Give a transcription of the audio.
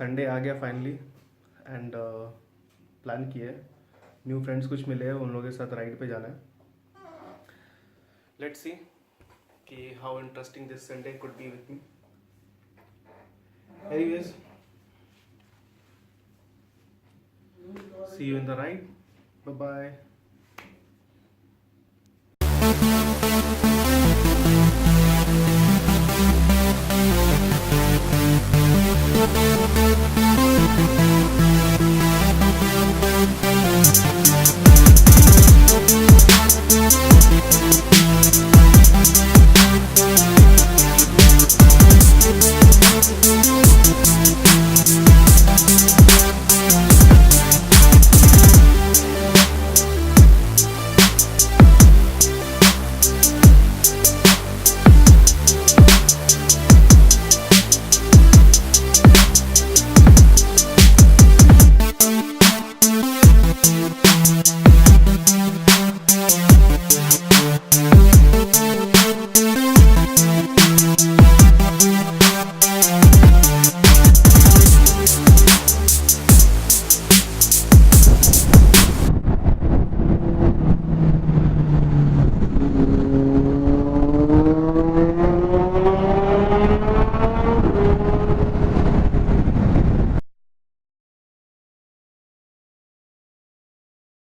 Sunday आ गया finally and plan किया है, न्यू फ्रेंड्स कुछ मिले हैं, उन लोगों के साथ राइड पे जाना है. लेट्स सी कि how interesting this Sunday could be with me. Anyways, see you in the ride. Bye bye.